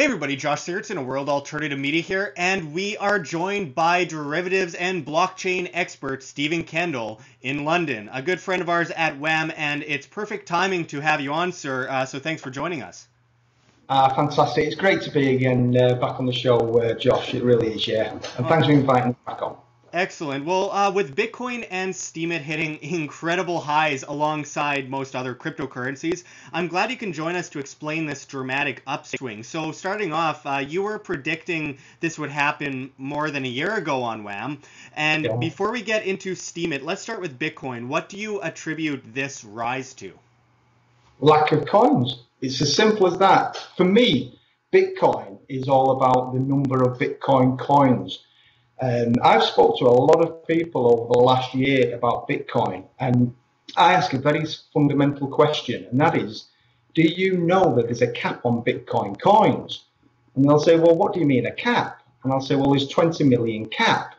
Hey everybody, Josh Sigurdson of World Alternative Media here, and we are joined by derivatives and blockchain expert Stephen Kendal in London, a good friend of ours at WAM, and it's perfect timing to have you on, sir, so thanks for joining us. Fantastic. It's great to be again back on the show, Josh. It really is, yeah. And thanks for inviting me back on. Excellent. Well, with Bitcoin and Steemit hitting incredible highs alongside most other cryptocurrencies, I'm glad you can join us to explain this dramatic upswing. So starting off, you were predicting this would happen more than a year ago on WAM. And Yeah. before we get into Steemit, let's start with Bitcoin. What do you attribute this rise to? Lack of coins. It's as simple as that. For me, Bitcoin is all about the number of Bitcoin coins. I've spoke to a lot of people over the last year about Bitcoin, and I ask a very fundamental question, and that is, do you know that there's a cap on Bitcoin coins? And they'll say, well, what do you mean a cap? And I'll say, well, there's 20 million cap.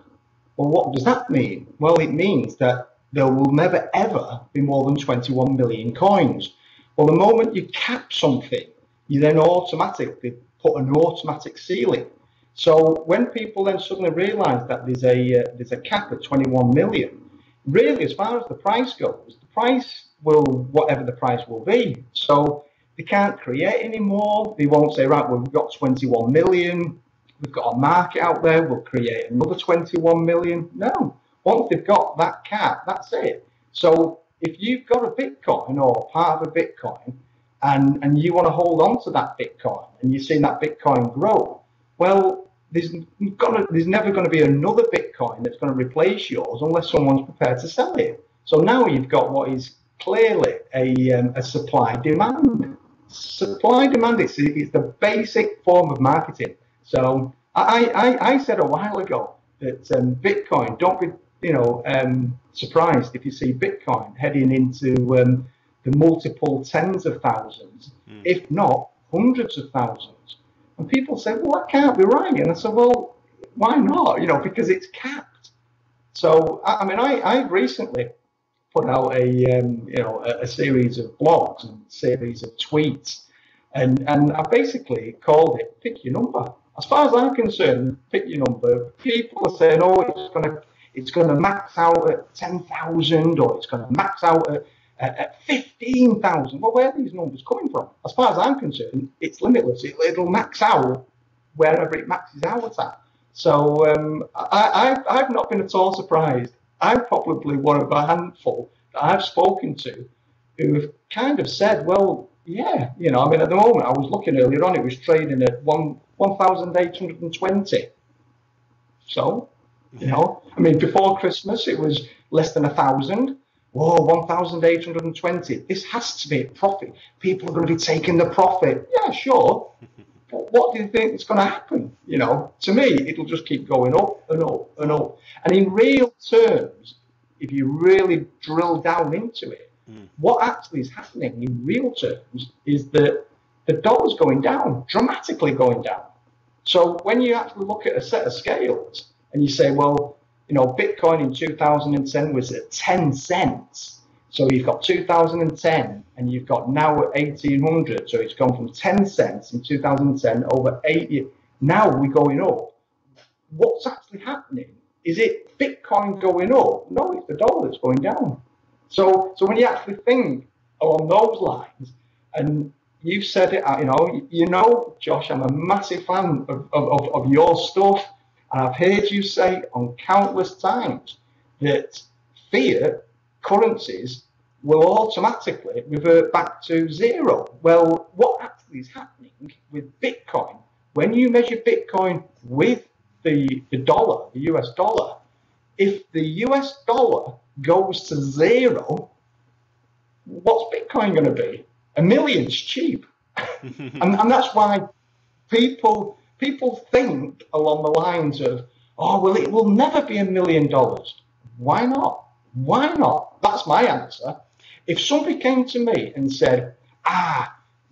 Well, what does that mean? Well, it means that there will never, ever be more than 21 million coins. Well, the moment you cap something, you then automatically put an automatic ceiling. So when people then suddenly realise that there's a cap at 21 million, really, as far as the price goes, the price will whatever the price will be. So they can't create anymore. They won't say, right, well, we've got 21 million. We've got a market out there. We'll create another 21 million. No, once they've got that cap, that's it. So if you've got a Bitcoin or part of a Bitcoin, and you want to hold on to that Bitcoin, and you've seen that Bitcoin grow, well, there's never going to be another Bitcoin that's going to replace yours unless someone's prepared to sell it. So now you've got what is clearly a supply demand. Supply demand is the basic form of marketing. So I said a while ago that Bitcoin, don't be surprised if you see Bitcoin heading into the multiple tens of thousands, if not hundreds of thousands. And people say, well, that can't be right. And I said, well, why not? Because it's capped. So, I mean, I've recently put out a series of blogs and series of tweets. And I basically called it pick your number. As far as I'm concerned, pick your number. People are saying, oh, it's going to max out at 10,000 or it's going to max out at 15,000. Well, where are these numbers coming from? As far as I'm concerned, it's limitless. It'll max out wherever it maxes out at. So I've not been at all surprised. I'm probably one of a handful that I've spoken to who have kind of said, well, yeah, I mean, at the moment, I was looking earlier on, it was trading at 1,820. So, I mean, before Christmas, it was less than 1,000. Whoa, 1,820. This has to be a profit. People are going to be taking the profit. Yeah, sure. But what do you think is going to happen? To me, it'll just keep going up and up and up. And in real terms, if you really drill down into it, what actually is happening in real terms is that the dollar's going down, dramatically going down. So when you actually look at a set of scales and you say, well, Bitcoin in 2010 was at 10 cents. So you've got 2010 and you've got now at 1800. So it's gone from 10 cents in 2010 over 80. Now we're going up. What's actually happening? Is it Bitcoin going up? No, it's the dollar that's going down. So when you actually think along those lines, and you've said it, Josh, I'm a massive fan of your stuff. And I've heard you say on countless times that fiat currencies will automatically revert back to zero. Well, what actually is happening with Bitcoin, when you measure Bitcoin with the dollar, the US dollar, if the US dollar goes to zero, what's Bitcoin going to be? $1 million's cheap. and that's why people think along the lines of, oh, well, it will never be $1 million. Why not? Why not? That's my answer. If somebody came to me and said,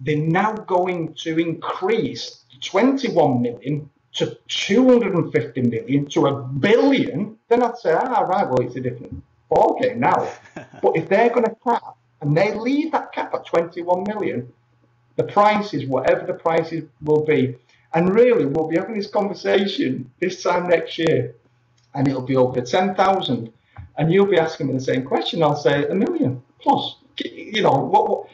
they're now going to increase 21 million to 250 million to $1 billion, then I'd say, right, well, it's a different ballgame now. But if they're going to cap and they leave that cap at 21 million, the price is whatever the prices will be. And really, we'll be having this conversation this time next year, and it'll be over 10,000. And you'll be asking me the same question. I'll say 1 million plus. You know,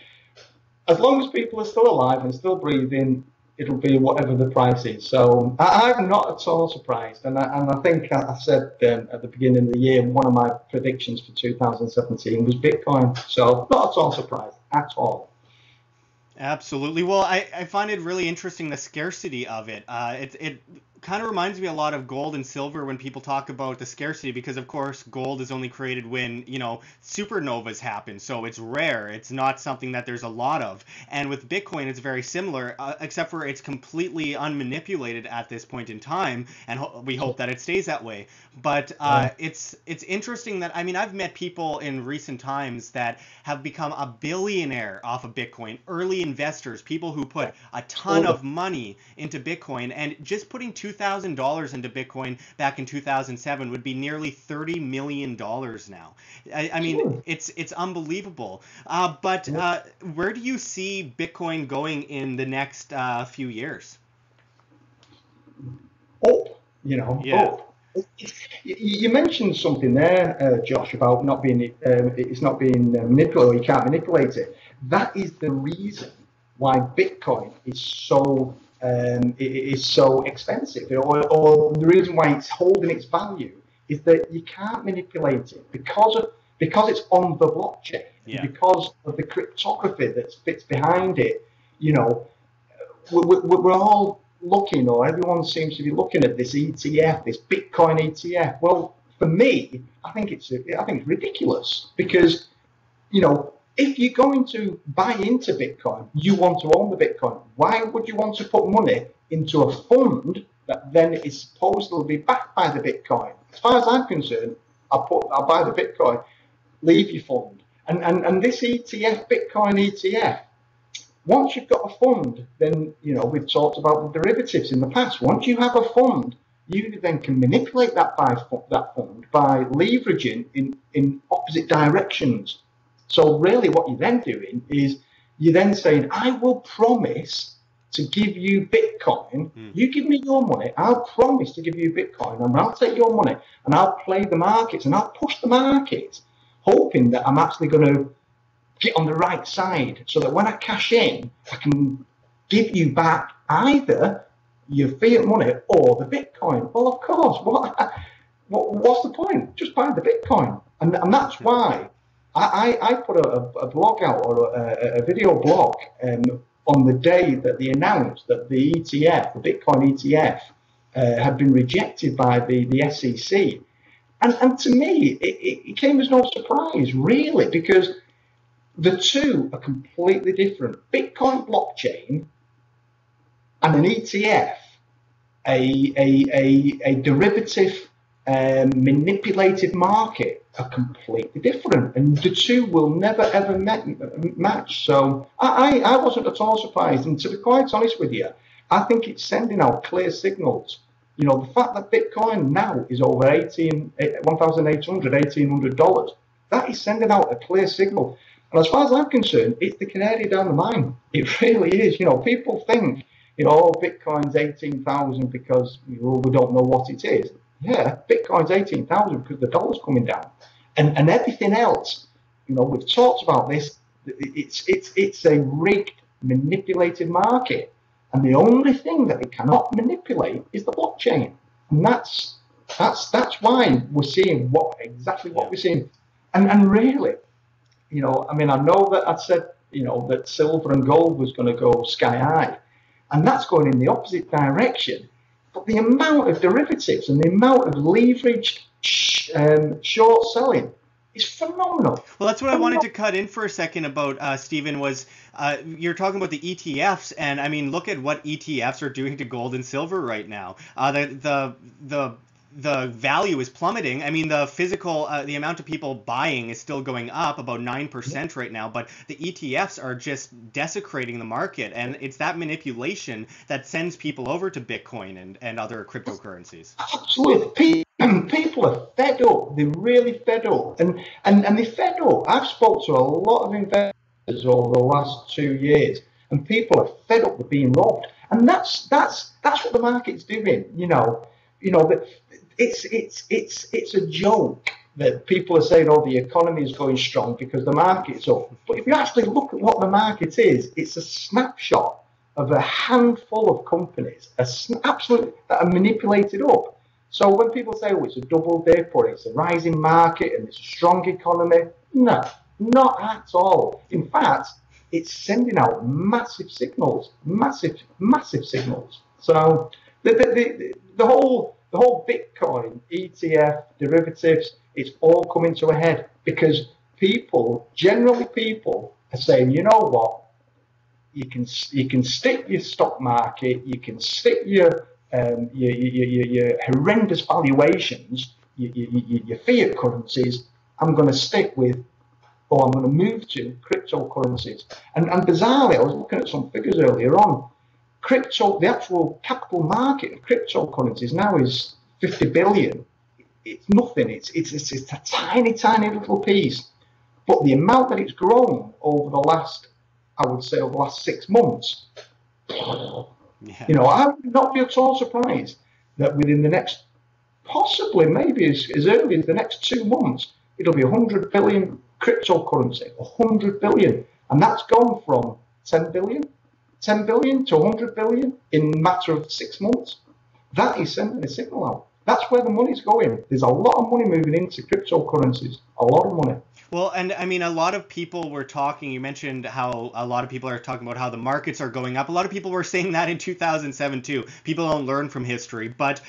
as long as people are still alive and still breathing, it'll be whatever the price is. So I'm not at all surprised. And I think I said at the beginning of the year, one of my predictions for 2017 was Bitcoin. So not at all surprised at all. Absolutely. Well, I find it really interesting, the scarcity of it. It kind of reminds me a lot of gold and silver when people talk about the scarcity, because of course gold is only created when, supernovas happen. So it's rare. It's not something that there's a lot of. And with Bitcoin, it's very similar, except for it's completely unmanipulated at this point in time. And we hope that it stays that way. But it's interesting that, I've met people in recent times that have become a billionaire off of Bitcoin, early investors, people who put a ton of money into Bitcoin, and just putting $2,000 into Bitcoin back in 2007 would be nearly $30 million now. It's unbelievable. But where do you see Bitcoin going in the next few years? Up, Yeah. up. You mentioned something there, Josh, about not being it's not being manipulated. You can't manipulate it. That is the reason why Bitcoin is so expensive, or the reason why it's holding its value is that you can't manipulate it because it's on the blockchain, because of the cryptography that fits behind it. We're all looking, or everyone seems to be looking at this ETF, this Bitcoin ETF. Well, for me, I think it's ridiculous, because if you're going to buy into Bitcoin, you want to own the Bitcoin. Why would you want to put money into a fund that then is supposedly backed by the Bitcoin? As far as I'm concerned, I'll buy the Bitcoin, leave your fund, and this ETF, Bitcoin ETF. Once you've got a fund, then, we've talked about the derivatives in the past. Once you have a fund, you then can manipulate that fund by leveraging in opposite directions. So really what you're then doing is you're then saying, I will promise to give you Bitcoin. You give me your money, I'll promise to give you Bitcoin, and I'll take your money and I'll play the markets and I'll push the markets, hoping that I'm actually going to get on the right side, so that when I cash in, I can give you back either your fiat money or the Bitcoin. Well, of course, what's the point? Just buy the Bitcoin. And that's why I put a blog out, or a video blog, on the day that they announced that the ETF, the Bitcoin ETF, had been rejected by the SEC. And to me, it came as no surprise, really, because the two are completely different. Bitcoin blockchain and an ETF, a derivative manipulated market, are completely different, and the two will never ever match. So I wasn't at all surprised, and to be quite honest with you, I think it's sending out clear signals. The fact that Bitcoin now is over $1,800, that is sending out a clear signal. And as far as I'm concerned, it's the canary down the mine. It really is. People think, Bitcoin's 18,000 because we don't know what it is. Yeah, Bitcoin's 18,000 because the dollar's coming down, and everything else. We've talked about this. It's a rigged, manipulated market, and the only thing that it cannot manipulate is the blockchain, and that's why we're seeing exactly what we're seeing, and really. I know that I said, that silver and gold was going to go sky high, and that's going in the opposite direction. But the amount of derivatives and the amount of leveraged short selling is phenomenal. Well, that's what I wanted to cut in for a second about, Stephen, was you're talking about the ETFs, and look at what ETFs are doing to gold and silver right now. The value is plummeting. The physical, the amount of people buying is still going up about 9% right now, but the ETFs are just desecrating the market, and it's that manipulation that sends people over to Bitcoin and other cryptocurrencies. Absolutely. People are fed up. They're really fed up, and they're fed up. I've spoke to a lot of investors over the last 2 years, and people are fed up with being robbed. And that's what the market's doing. It's a joke that people are saying, oh, the economy is going strong because the market's up. But if you actually look at what the market is, it's a snapshot of a handful of companies, absolutely, that are manipulated up. So when people say, oh, it's a double dip or it's a rising market and it's a strong economy, no, not at all. In fact, it's sending out massive signals, massive signals. So the whole Bitcoin ETF derivatives, it's all coming to a head because generally people are saying, you know what, you can stick your stock market, you can stick your horrendous valuations, your fiat currencies. I'm going to stick with, or I'm going to move to cryptocurrencies. And bizarrely, I was looking at some figures earlier on. The actual capital market of cryptocurrencies now is 50 billion. It's nothing. It's a tiny little piece. But the amount that it's grown over the last 6 months, I would not be at all surprised that within the next, possibly maybe as early as the next 2 months, it'll be 100 billion cryptocurrency, 100 billion. And that's gone from 10 billion to 100 billion in a matter of 6 months. That is sending a signal out. That's where the money's going. There's a lot of money moving into cryptocurrencies, a lot of money. Well, and I mean, a lot of people were talking, you mentioned how a lot of people are talking about how the markets are going up. A lot of people were saying that in 2007 too. People don't learn from history. But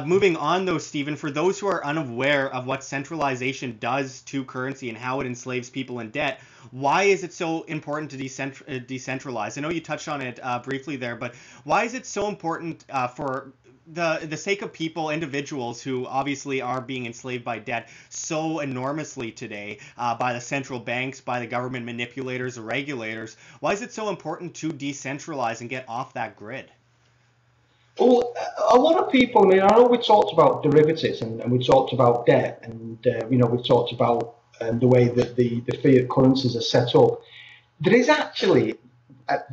moving on though, Stephen, for those who are unaware of what centralization does to currency and how it enslaves people in debt, why is it so important to decentralize? I know you touched on it briefly there, but why is it so important for the sake of people, individuals who obviously are being enslaved by debt so enormously today by the central banks, by the government manipulators or regulators? Why is it so important to decentralize and get off that grid? Well, a lot of people, I mean, I know we talked about derivatives and we talked about debt and, we talked about the way that the fiat currencies are set up. There is actually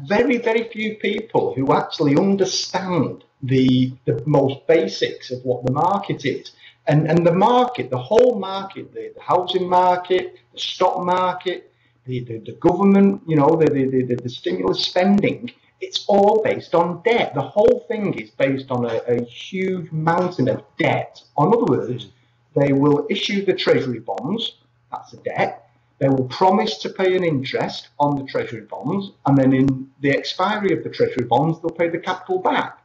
very, very few people who actually understand the most basics of what the market is. And the market, the whole market, the housing market, the stock market, the government, the stimulus spending, it's all based on debt. The whole thing is based on a huge mountain of debt. In other words, they will issue the treasury bonds, that's a debt. They will promise to pay an interest on the treasury bonds, and then in the expiry of the treasury bonds, they'll pay the capital back.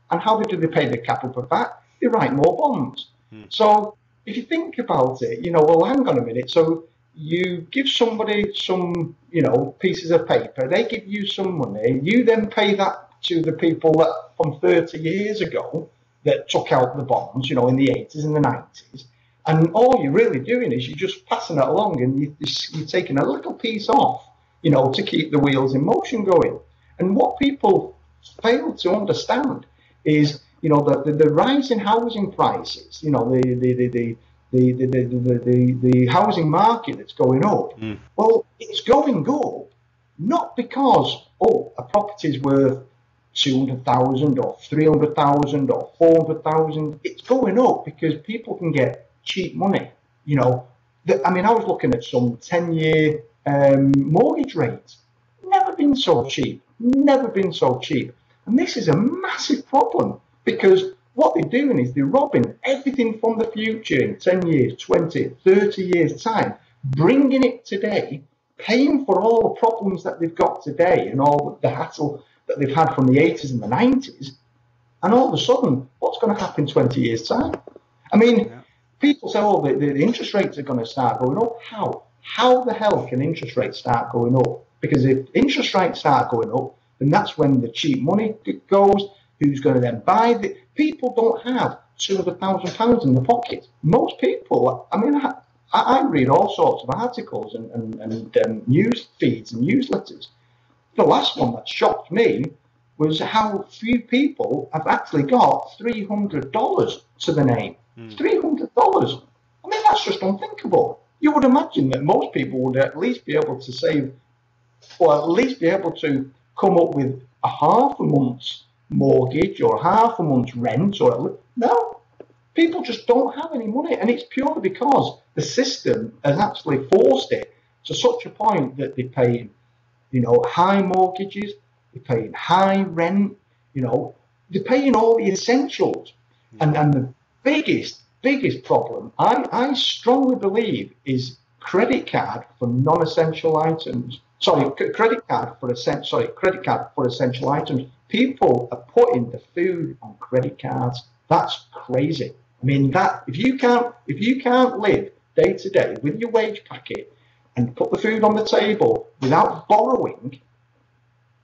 And how do they pay the capital back? They write more bonds. So if you think about it, well, hang on a minute. So you give somebody some, pieces of paper, they give you some money, you then pay that to the people that from 30 years ago that took out the bonds, in the 80s and the 90s. And all you're really doing is you're just passing it along and you're taking a little piece off, to keep the wheels in motion going. And what people fail to understand is, the rise in housing prices, the housing market that's going up. Well, it's going up not because, a property is worth 200,000 or 300,000 or 400,000. It's going up because people can get cheap money. I was looking at some 10-year mortgage rates. Never been so cheap. And this is a massive problem because what they're doing is they're robbing everything from the future in 10 years, 20, 30 years time, bringing it today, paying for all the problems that they've got today and all the hassle that they've had from the 80s and the 90s. And all of a sudden, what's going to happen in 20 years time? People say, the interest rates are going to start going up. How? How the hell can interest rates start going up? Because if interest rates start going up, then that's when the cheap money goes. Who's going to then buy the? People don't have £200,000 in the pocket. Most people, I read all sorts of articles and news feeds and newsletters. The last one that shocked me was how few people have actually got $300 to the name. $300. That's just unthinkable. You would imagine that most people would at least be able to save, or at least be able to come up with a half a month's mortgage or half a month's rent or no. People just don't have any money, and it's purely because the system has actually forced it to such a point that they're paying, high mortgages, they're paying high rent, they're paying all the essentials. And the biggest problem, I strongly believe, is credit card for non-essential items. Credit card for essential items. People are putting the food on credit cards. That's crazy. I mean, that if you can't live day to day with your wage packet and put the food on the table without borrowing,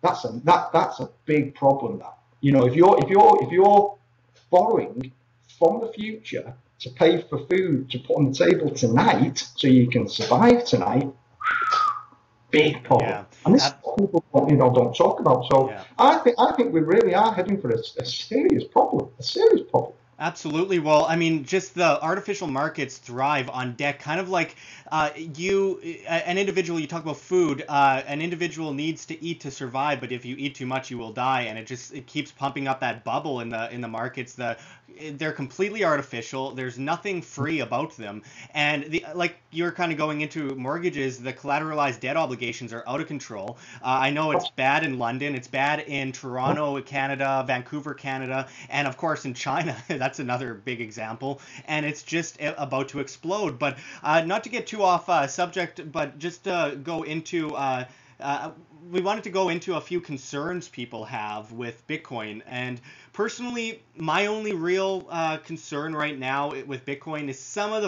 that's a big problem. That if you're borrowing from the future to pay for food to put on the table tonight so you can survive tonight, big problem. Yeah. And this is what people don't talk about. So yeah. I think we really are heading for a serious problem. A serious problem. Absolutely. Well, I mean, just the artificial markets thrive on debt, kind of like an individual, you talk about food, an individual needs to eat to survive, but if you eat too much, you will die. And it keeps pumping up that bubble in the markets. They're completely artificial. There's nothing free about them. And like you're kind of going into mortgages, the collateralized debt obligations are out of control. I know it's bad in London. It's bad in Toronto, Canada, Vancouver, Canada, and of course in China. That's another big example. And it's just about to explode. But not to get too off subject, but just to go into we wanted to go into a few concerns people have with Bitcoin. And personally, my only real concern right now with Bitcoin is some of the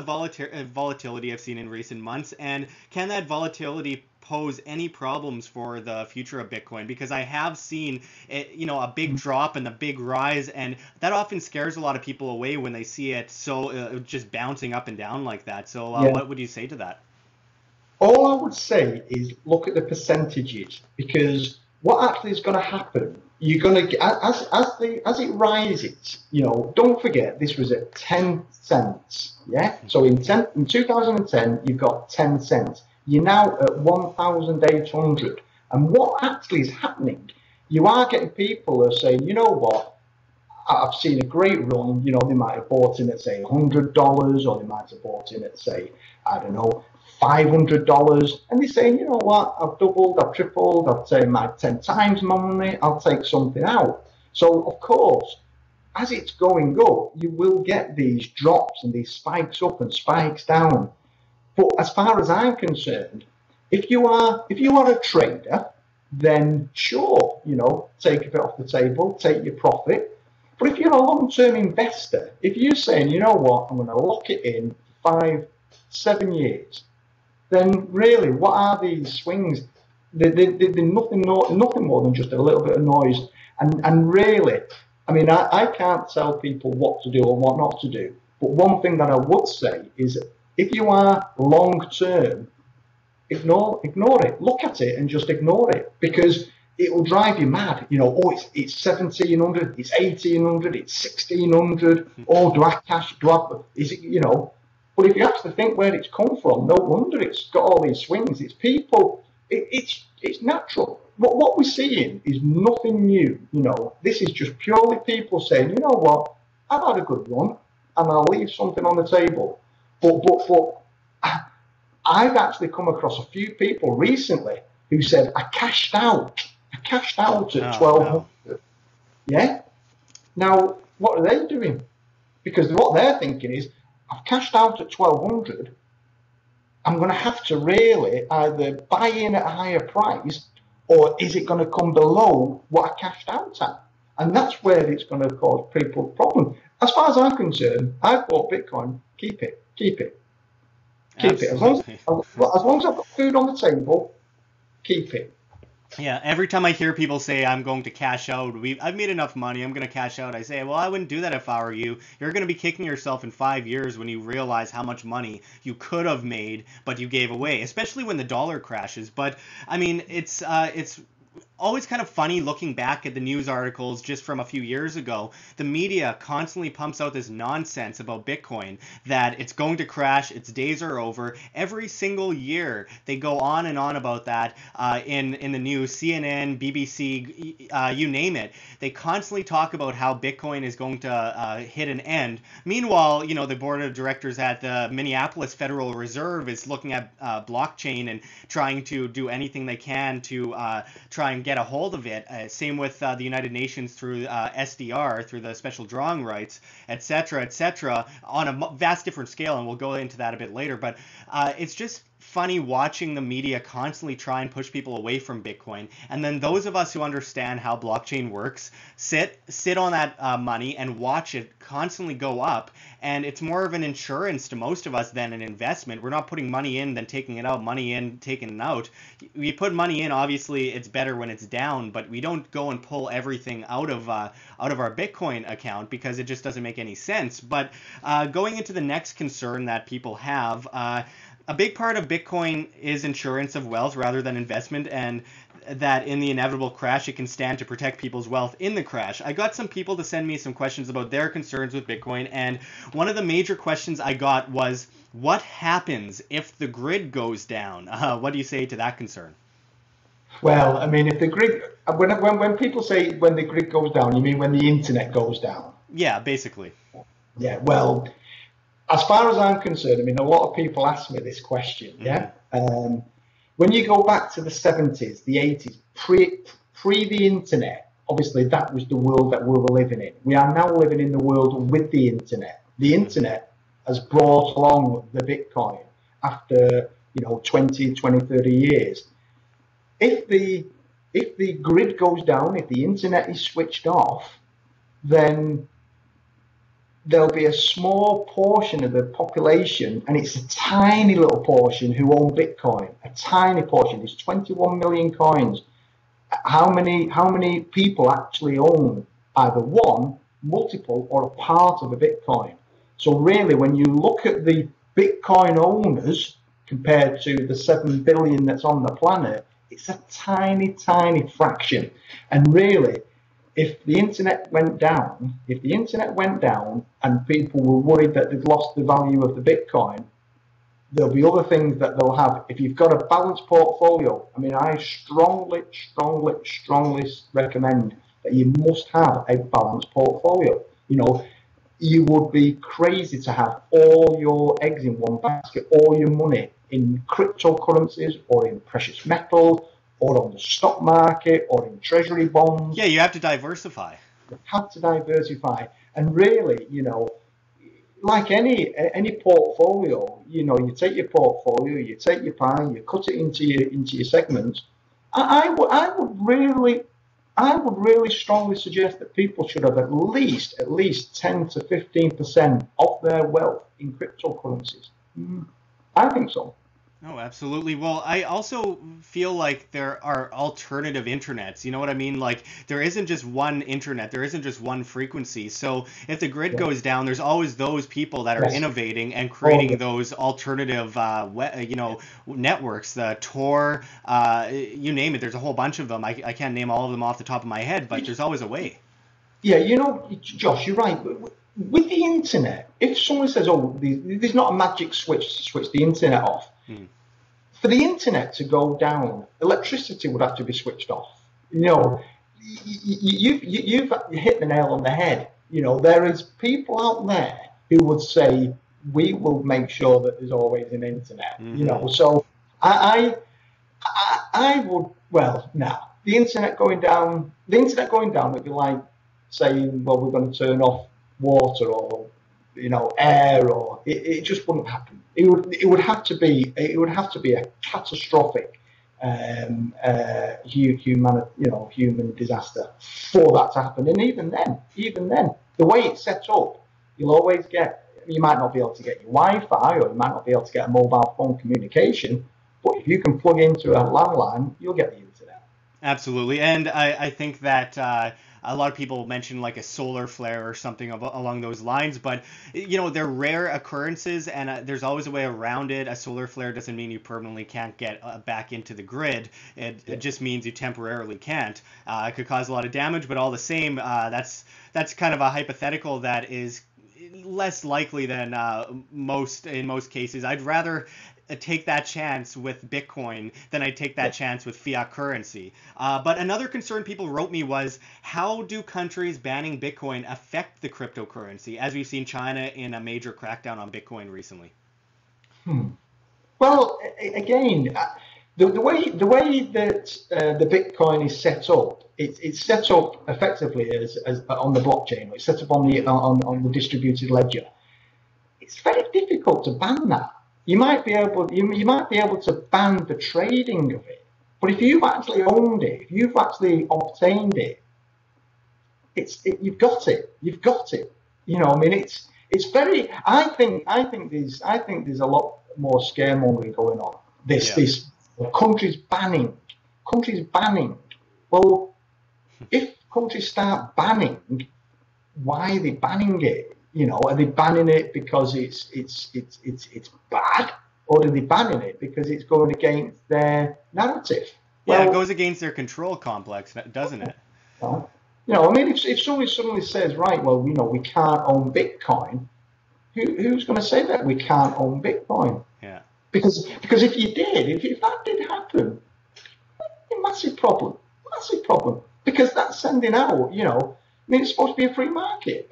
volatility I've seen in recent months. And can that volatility pose any problems for the future of Bitcoin? Because I have seen a big drop and a big rise, and that often scares a lot of people away when they see it just bouncing up and down like that. So what would you say to that? All I would say is look at the percentages, because what actually is going to happen, you're going to as it rises, don't forget this was at 10 cents, yeah. So in 2010 you've got 10 cents. You're now at 1,800, and what actually is happening? You are getting people who are saying, you know what? I've seen a great run. They might have bought in at say $100, or they might have bought in at say, I don't know, $500, and they're saying, you know what, I've doubled, I've tripled, I've taken my 10 times my money, I'll take something out. So of course, as it's going up, you will get these drops and these spikes up and spikes down. But as far as I'm concerned, if you are a trader, then sure, take a bit off the table, take your profit. But if you're a long-term investor, if you're saying, you know what, I'm going to lock it in 5-7 years, then really, what are these swings? They're nothing more than just a little bit of noise. And really, I mean, I can't tell people what to do or what not to do. But one thing that I would say is, if you are long-term, ignore it. Look at it and just ignore it, because it will drive you mad. It's 1,700, it's 1,800, it's 1,600. Oh, is it, But if you actually think where it's come from, no wonder it's got all these swings. It's people, it's natural. What we're seeing is nothing new. This is just purely people saying, you know what, I've had a good run and I'll leave something on the table. But I've actually come across a few people recently who said, I cashed out at 1,200. No. Yeah. Now, what are they doing? Because what they're thinking is, I've cashed out at 1,200. I'm going to have to really either buy in at a higher price, or is it going to come below what I cashed out at? And that's where it's going to cause people problems. As far as I'm concerned, I've bought Bitcoin. Keep it. As long as I've got food on the table, keep it. Yeah, every time I hear people say I'm going to cash out, I've made enough money, I'm going to cash out, I say, well, I wouldn't do that if I were you. You're going to be kicking yourself in 5 years when you realize how much money you could have made, but you gave away, especially when the dollar crashes. But I mean, it's always kind of funny looking back at the news articles just from a few years ago. The media constantly pumps out this nonsense about Bitcoin, that it's going to crash, its days are over. Every single year they go on and on about that in the news, CNN, BBC, you name it. They constantly talk about how Bitcoin is going to hit an end. Meanwhile, the board of directors at the Minneapolis Federal Reserve is looking at blockchain and trying to do anything they can to try and get a hold of it. Same with the United Nations through SDR, through the special drawing rights, etc., on a vast different scale, and we'll go into that a bit later. But it's just funny watching the media constantly try and push people away from Bitcoin, and then those of us who understand how blockchain works sit on that money and watch it constantly go up. And it's more of an insurance to most of us than an investment. We're not putting money in then taking it out, money in, taking it out. We put money in, obviously it's better when it's down, but we don't go and pull everything out of our Bitcoin account, because it just doesn't make any sense. But going into the next concern that people have, a big part of Bitcoin is insurance of wealth rather than investment, and that in the inevitable crash, it can stand to protect people's wealth in the crash. I got some people to send me some questions about their concerns with Bitcoin, and one of the major questions I got was, what happens if the grid goes down? What do you say to that concern? Well, I mean, if the grid, when people say when the grid goes down, you mean when the internet goes down? Yeah, basically. Yeah, well, as far as I'm concerned, I mean, a lot of people ask me this question. Yeah, when you go back to the 70s, the 80s, pre the internet, obviously that was the world that we were living in. We are now living in the world with the internet. The internet has brought along the Bitcoin after 20, 30 years. If the grid goes down, if the internet is switched off, then there'll be a small portion of the population, and it's a tiny little portion, who own Bitcoin. A tiny portion. There's 21 million coins. How many people actually own either one, multiple, or a part of a Bitcoin? So really, when you look at the Bitcoin owners compared to the 7 billion that's on the planet, it's a tiny, tiny fraction. And really, if the internet went down, and people were worried that they'd lost the value of the Bitcoin, there'll be other things that they'll have. If you've got a balanced portfolio, I mean, I strongly recommend that you must have a balanced portfolio. You would be crazy to have all your eggs in one basket, all your money in cryptocurrencies or in precious metals or on the stock market or in treasury bonds. Yeah, you have to diversify. You have to diversify. And really, like any portfolio, you take your portfolio, you take your pie, you cut it into your segments. I would really strongly suggest that people should have at least 10 to 15% of their wealth in cryptocurrencies. I think so. Oh, absolutely. Well, I also feel like there are alternative internets. You know what I mean? Like, there isn't just one internet, there isn't just one frequency. So if the grid goes down, there's always those people that are innovating and creating those alternative, networks. The Tor, you name it. There's a whole bunch of them. I can't name all of them off the top of my head, but there's always a way. Yeah, Josh, you're right. With the internet, if someone says, "Oh, there's not a magic switch to switch the internet off," for the internet to go down, electricity would have to be switched off. You've hit the nail on the head. There is people out there who would say, "We will make sure that there's always an internet." So I would. Well, now the internet going down would be like saying, "Well, we're going to turn off water or air," or it just wouldn't happen. It would have to be a catastrophic human disaster for that to happen. And even then, the way it's set up, you might not be able to get your Wi-Fi, or you might not be able to get a mobile phone communication, but if you can plug into a landline, you'll get the internet. Absolutely. And I think that a lot of people mention like a solar flare or something along those lines, but they're rare occurrences, and there's always a way around it. A solar flare doesn't mean you permanently can't get back into the grid. It just means you temporarily can't. It could cause a lot of damage, but all the same, that's kind of a hypothetical that is less likely than in most cases. I'd rather take that chance with Bitcoin than I take that chance with fiat currency. But another concern people wrote me was, how do countries banning Bitcoin affect the cryptocurrency, as we've seen China in a major crackdown on Bitcoin recently? Well, again, the way that the Bitcoin is set up, it's set up effectively as on the blockchain. It's set up on the distributed ledger. It's very difficult to ban that. You might be able to ban the trading of it, but if you've actually owned it, if you've actually obtained it, you've got it. You've got it. I mean, it's very. I think there's a lot more scaremongering going on. This countries banning. Well, if countries start banning, why are they banning it? Are they banning it because it's bad, or are they banning it because it's going against their narrative? Yeah, it goes against their control complex, doesn't it? I mean, if somebody suddenly says, right, well, we can't own Bitcoin, who's going to say that we can't own Bitcoin? Yeah. Because if that did happen, a massive problem. Because that's sending out, I mean, it's supposed to be a free market,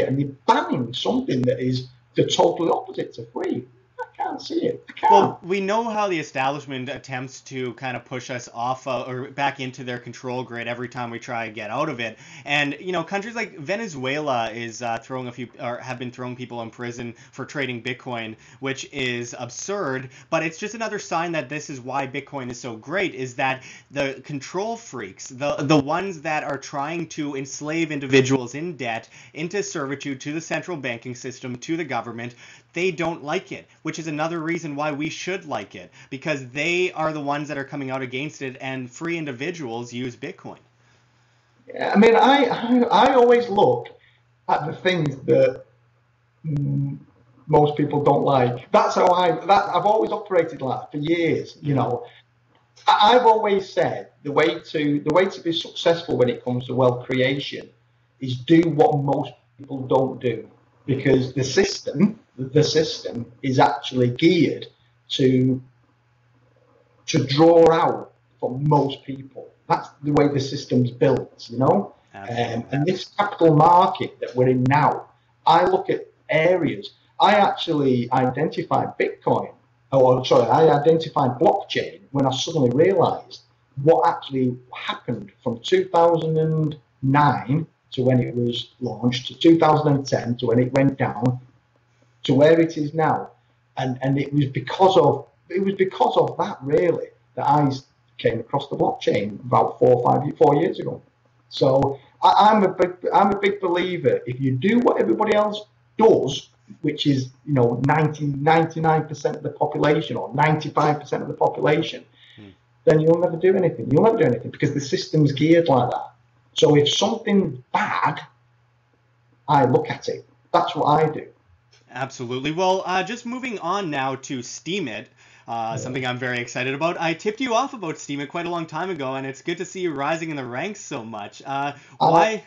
and you're banning something that is the totally opposite to free. I can't see it. I can't. Well, we know how the establishment attempts to kind of push us off or back into their control grid every time we try to get out of it. And, countries like Venezuela is have been throwing people in prison for trading Bitcoin, which is absurd. But it's just another sign that this is why Bitcoin is so great, is that the control freaks, the ones that are trying to enslave individuals in debt, into servitude to the central banking system, to the government, they don't like it, which is another reason why we should like it, because they are the ones that are coming out against it, and free individuals use Bitcoin. Yeah, I mean, I always look at the things that most people don't like. That's how I've always operated like that for years. I've always said the way to be successful when it comes to wealth creation is do what most people don't do, because the system is actually geared to draw out from most people. That's the way the system's built, and this capital market that we're in now, I look at areas. I actually identified Bitcoin, I identified blockchain when I suddenly realized what actually happened from 2009 to when it was launched, to 2010 to when it went down, to where it is now, and it was because of that really that I came across the blockchain about 4 years ago. So I'm a big believer. If you do what everybody else does, which is 99% of the population or 95% of the population, then you'll never do anything. You'll never do anything because the system's geared like that. So if something's bad, I look at it. That's what I do. Absolutely. Well, just moving on now to Steemit, something I'm very excited about. I tipped you off about Steemit quite a long time ago, and it's good to see you rising in the ranks so much. Why?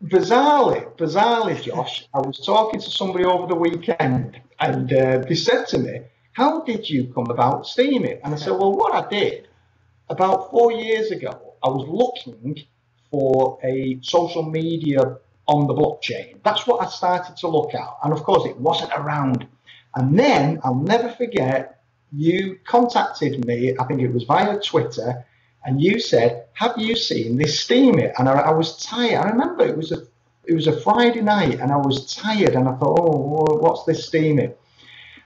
Bizarrely, Josh, I was talking to somebody over the weekend, and they said to me, how did you come about Steemit? And I said, well, what I did, about 4 years ago, I was looking for a social media on the blockchain. That's what I started to look at. And of course, it wasn't around. And then, I'll never forget, you contacted me, I think it was via Twitter, and you said, have you seen this Steemit? And I was tired. I remember it was a Friday night, and I was tired, and I thought, oh, what's this Steemit?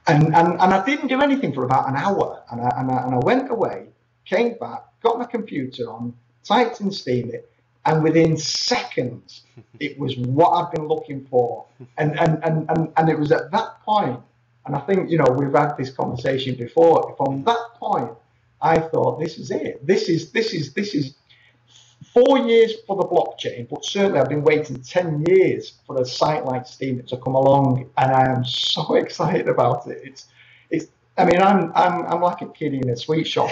And I didn't do anything for about an hour, and I went away, came back, got my computer on, typed in Steemit, and within seconds, it was what I've been looking for. And it was at that point, and I think, we've had this conversation before, from that point, I thought, this is it. This is 4 years for the blockchain, but certainly I've been waiting 10 years for a site like Steemit to come along, and I am so excited about it. It's. I mean, I'm like a kid in a sweet shop.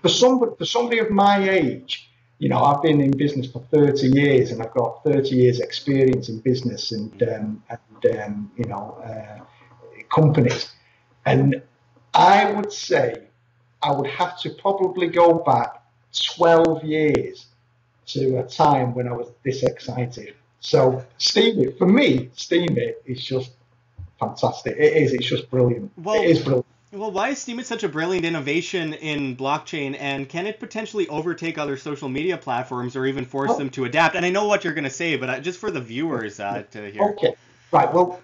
For somebody of my age, you know, I've been in business for 30 years, and I've got 30 years experience in business and you know, companies, and I would say I would have to probably go back 12 years to a time when I was this excited. So Steemit, for me, Steemit is just fantastic. It is. It's just brilliant. Well, it is brilliant. Well, why is Steemit such a brilliant innovation in blockchain, and can it potentially overtake other social media platforms or even force them to adapt? And I know what you're going to say, but just for the viewers to hear. Okay, right. Well,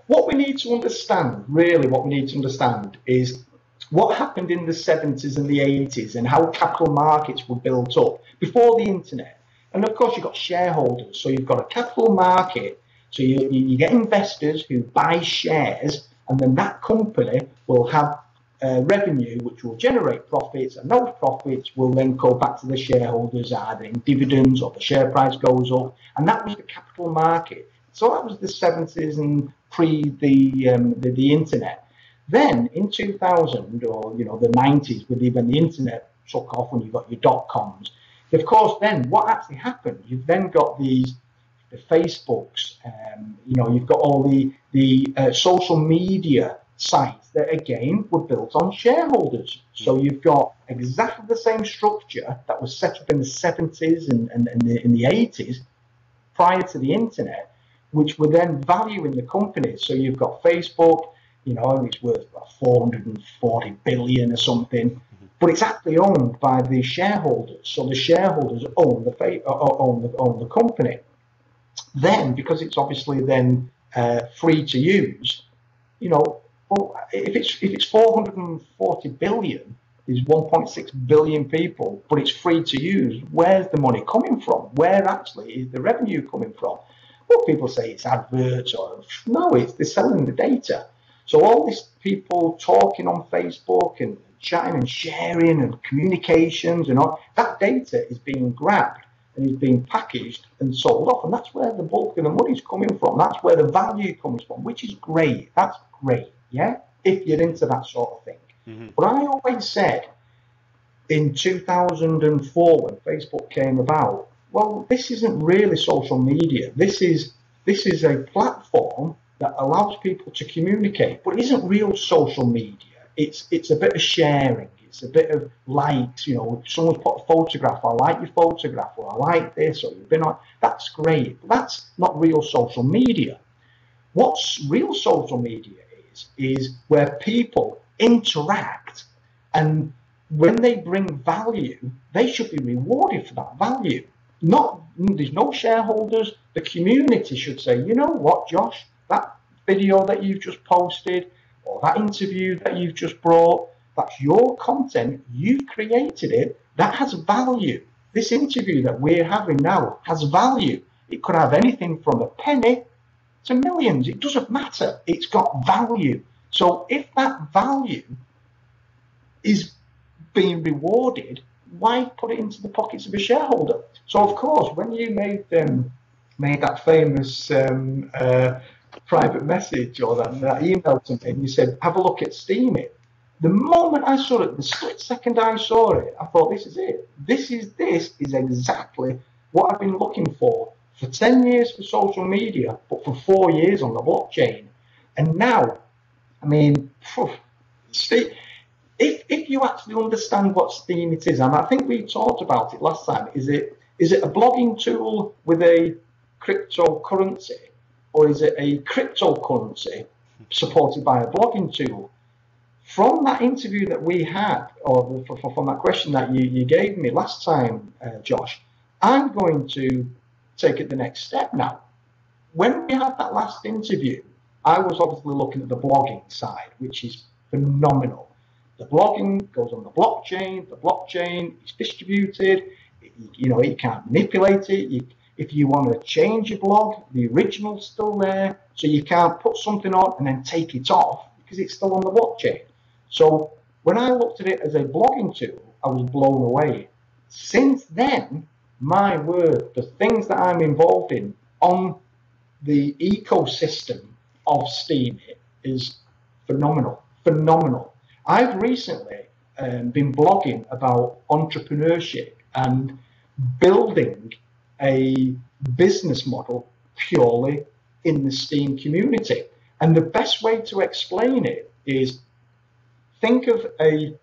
what we need to understand, really, what we need to understand is what happened in the 70s and the 80s and how capital markets were built up before the internet. And of course, you've got shareholders. So you've got a capital market. So you get investors who buy shares, and then that company will have revenue which will generate profits, and those profits will then go back to the shareholders either in dividends or the share price goes up, and that was the capital market. So that was the 70s and pre the internet. Then in 2000, or you know, the 90s, when the internet took off and you got your .coms, of course, then what actually happened? You've then got the Facebooks, you know, you've got all the social media sites that again were built on shareholders. So you've got exactly the same structure that was set up in the 70s and in the 80s prior to the internet, which were then valuing the companies. So you've got Facebook, you know, it's worth about 440 billion or something, but it's actually owned by the shareholders. So the shareholders own the company. Then, because it's obviously then free to use, you know, well, if it's 440 billion, is 1.6 billion people, but it's free to use, where's the money coming from? Where actually is the revenue coming from? Well, people say it's adverts, or no, they're selling the data. So all these people talking on Facebook and chatting and sharing and communications and all, that data is being grabbed and is being packaged and sold off, and that's where the bulk of the money is coming from. That's where the value comes from, which is great. That's great, yeah, if you're into that sort of thing. But I always said in 2004 when Facebook came about, well, this isn't really social media. This is a platform that allows people to communicate, but it isn't real social media. It's a bit of sharing. It's a bit of likes, you know, if someone's put a photograph, I like your photograph, or I like this, or you've been on, that's great, but that's not real social media. What's real social media is where people interact, and when they bring value, they should be rewarded for that value. There's no shareholders, the community should say, you know what, Josh, that video that you've just posted, or that interview that you've just brought, that's your content, you've created it, that has value. This interview that we're having now has value. It could have anything from a penny to millions. It doesn't matter. It's got value. So if that value is being rewarded, why put it into the pockets of a shareholder? So of course, when you made that famous private message or that email to me, and you said, have a look at Steemit, the moment I saw it, the split second I saw it, I thought, this is it. This is exactly what I've been looking for 10 years for social media, but for 4 years on the blockchain. And now, I mean, if you actually understand what Steemit is, and I think we talked about it last time, is it a blogging tool with a cryptocurrency, or is it a cryptocurrency supported by a blogging tool? From that interview that we had, or from that question that you gave me last time, Josh, I'm going to take it the next step now. When we had that last interview, I was obviously looking at the blogging side, which is phenomenal. The blogging goes on the blockchain is distributed, you know, you can't manipulate it. If you want to change your blog, the original's still there, so you can't put something on and then take it off because it's still on the blockchain. So when I looked at it as a blogging tool, I was blown away. Since then, my word, the things that I'm involved in on the ecosystem of Steam is phenomenal, phenomenal. I've recently been blogging about entrepreneurship and building a business model purely in the Steam community. And the best way to explain it is think of a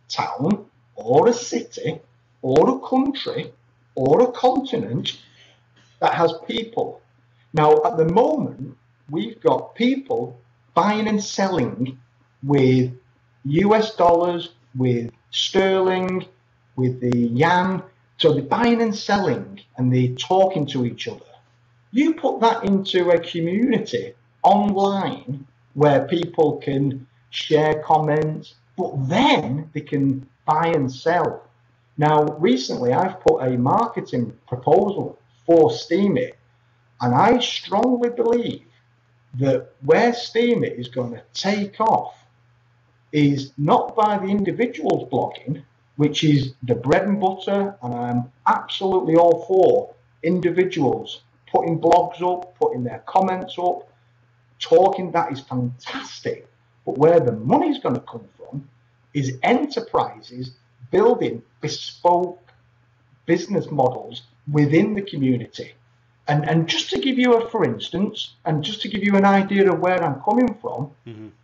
town or a city or a country or a continent that has people. Now, at the moment, we've got people buying and selling with US dollars, with sterling, with the yen. So they're buying and selling and they're talking to each other. You put that into a community online where people can share comments, but then they can buy and sell. Now, recently I've put a marketing proposal for Steemit, and I strongly believe that where Steemit is going to take off is not by the individuals blogging, which is the bread and butter, and I'm absolutely all for individuals putting blogs up, putting their comments up, talking. That is fantastic. But where the money's going to come from is enterprises building bespoke business models within the community. And just to give you a for instance, and just to give you an idea of where I'm coming from,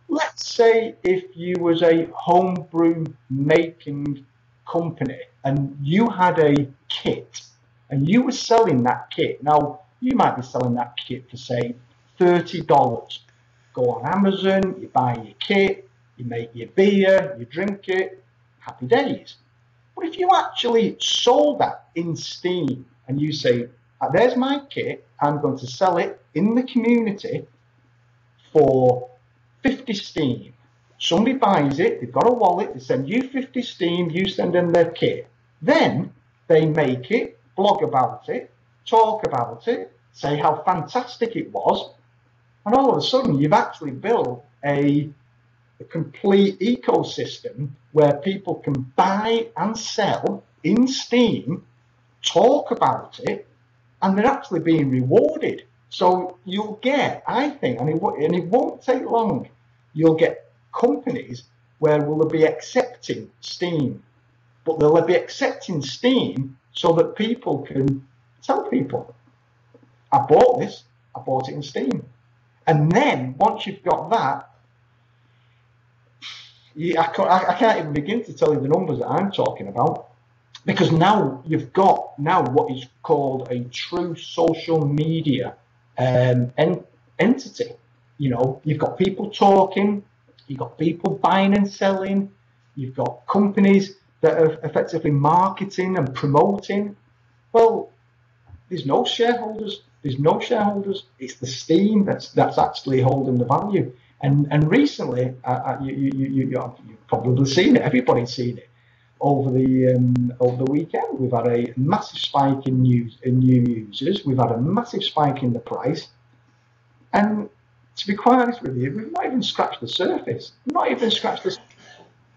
let's say if you was a homebrew making company and you had a kit and you were selling that kit. Now, you might be selling that kit for, say, $30. Go on Amazon, you buy your kit, you make your beer, you drink it, happy days. But if you actually sold that in Steam and you say, there's my kit, I'm going to sell it in the community for 50 Steam. Somebody buys it, they've got a wallet, they send you 50 Steam, you send them their kit. Then they make it, blog about it, talk about it, say how fantastic it was, and all of a sudden you've actually built a complete ecosystem where people can buy and sell in Steam, talk about it, and they're actually being rewarded. So you'll get, I think, and it won't take long, you'll get companies where will be accepting Steam, but they'll be accepting Steam so that people can tell people, I bought this, I bought it in Steam. And then once you've got that, I can't even begin to tell you the numbers that I'm talking about, because now you've got what is called a true social media entity. You know, you've got people talking, you've got people buying and selling, you've got companies that are effectively marketing and promoting. Well, there's no shareholders. There's no shareholders. It's the Steam that's actually holding the value. And recently, you've probably seen it. Everybody's seen it over the weekend. We've had a massive spike in new users. We've had a massive spike in the price. And to be quite honest with you, we've not even scratched the surface. We've not even scratched the.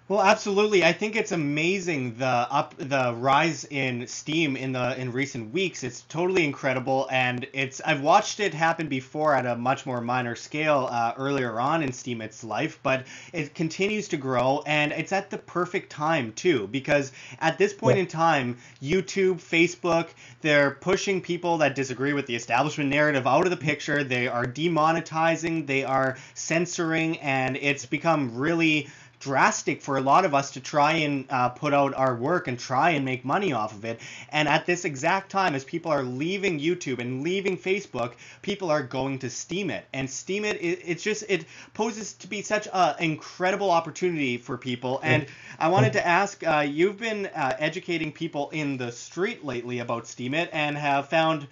Well, absolutely. I think it's amazing the rise in Steam in recent weeks. It's totally incredible, and I've watched it happen before at a much more minor scale earlier on in Steemit's life, but it continues to grow, and it's at the perfect time too, because at this point in time, YouTube, Facebook, they're pushing people that disagree with the establishment narrative out of the picture. They are demonetizing, they are censoring, and it's become really drastic for a lot of us to try and put out our work and try and make money off of it. And at this exact time, as people are leaving YouTube and leaving Facebook, people are going to Steemit. And Steemit, it poses to be such an incredible opportunity for people. And I wanted to ask, you've been educating people in the street lately about Steemit and have found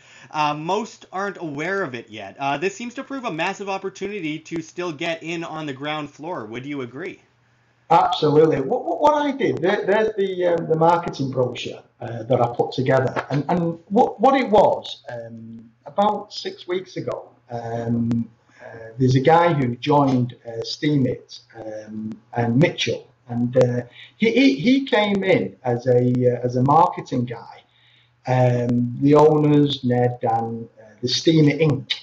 most aren't aware of it yet. This seems to prove a massive opportunity to still get in on the ground floor. Would you agree? Absolutely. What I did, there's the marketing brochure that I put together, and what it was about 6 weeks ago. There's a guy who joined Steemit, and Mitchell, And he came in as a marketing guy. The owners, Ned and the Steemit Inc.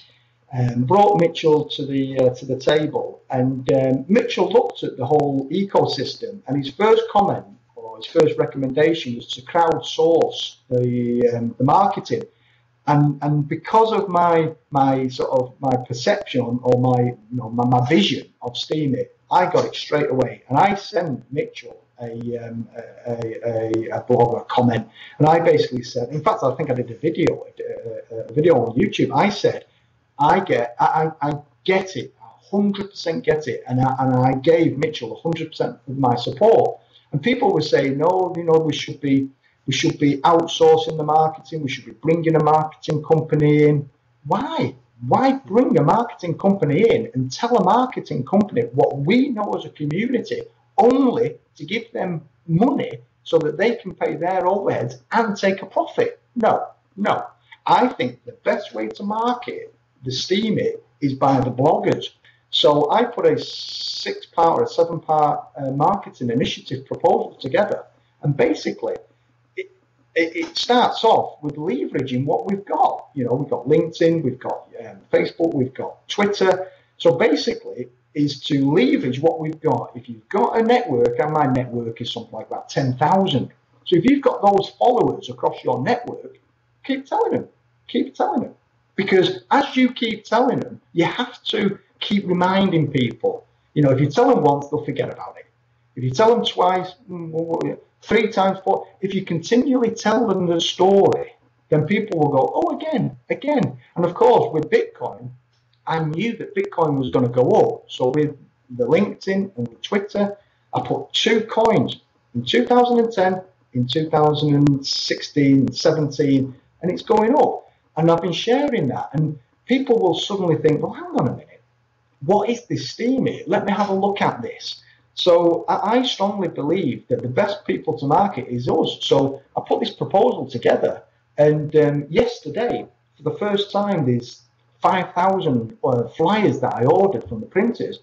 Brought Mitchell to the table, and Mitchell looked at the whole ecosystem, and his first comment or his first recommendation was to crowdsource the marketing. And because of my perception or my vision of Steemit, I got it straight away, and I sent Mitchell a blog, a comment, and I basically said, in fact, I think I did a video on YouTube. I said, I get it, 100% get it, and I gave Mitchell 100% of my support. And people were saying, no, we should be outsourcing the marketing. We should be bringing a marketing company in. Why? Why bring a marketing company in and tell a marketing company what we know as a community, only to give them money so that they can pay their overheads and take a profit? No. I think the best way to market the Steemit is by the bloggers. So I put a 6-part or a 7-part marketing initiative proposal together, and basically it starts off with leveraging what we've got. We've got LinkedIn, we've got Facebook, we've got Twitter. So basically is to leverage what we've got. If you've got a network, and my network is something like that, 10,000. So if you've got those followers across your network, keep telling them. Because as you keep telling them, you have to keep reminding people. If you tell them once, they'll forget about it. If you tell them twice, 3 times, 4, if you continually tell them the story, then people will go, oh, again. And of course, with Bitcoin, I knew that Bitcoin was going to go up. So with the LinkedIn and the Twitter, I put 2 coins in 2010, in 2016, 17, and it's going up. And I've been sharing that, and people will suddenly think, well, hang on a minute, what is this Steemit? Let me have a look at this. So I strongly believe that the best people to market is us. So I put this proposal together, and yesterday, for the first time, there's 5,000 flyers that I ordered from the printers,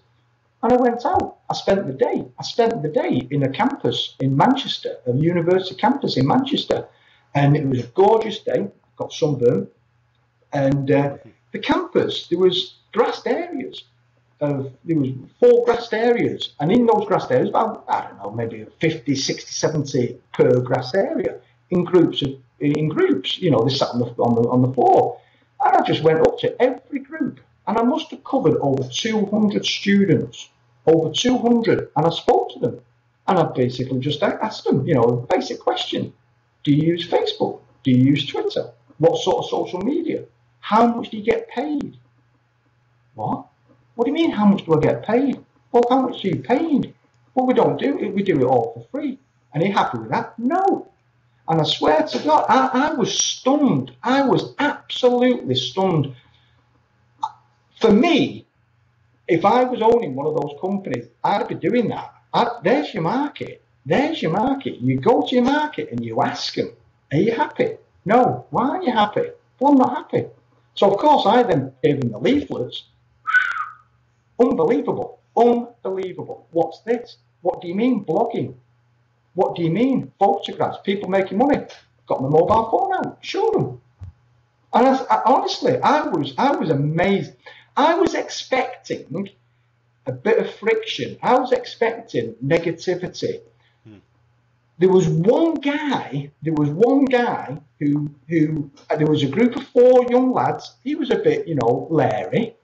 and I went out. I spent the day in a campus in Manchester, a university campus in Manchester, and it was a gorgeous day. Got sunburned, and the campus, there was grassed areas. There was 4 grassed areas, and in those grassed areas, about, I don't know, maybe 50, 60, 70 per grass area in groups. They sat on the floor, and I just went up to every group, and I must have covered over 200 students, over 200, and I spoke to them, and I basically just asked them, a basic question: do you use Facebook? Do you use Twitter? What sort of social media? How much do you get paid? What? What do you mean, how much do I get paid? Well, how much are you paid? Well, we don't do it. We do it all for free. And are you happy with that? No. And I swear to God, I was stunned. I was absolutely stunned. For me, if I was owning one of those companies, I'd be doing that. There's your market. There's your market. You go to your market and you ask them, are you happy? No. Why aren't you happy? Well, I'm not happy. So, of course, I then gave them the leaflets. Unbelievable. What's this? What do you mean blogging? What do you mean photographs? People making money. Got my mobile phone out. Show them. And honestly, I was amazed. I was expecting a bit of friction. I was expecting negativity. There was one guy who there was a group of 4 young lads. He was a bit, leery.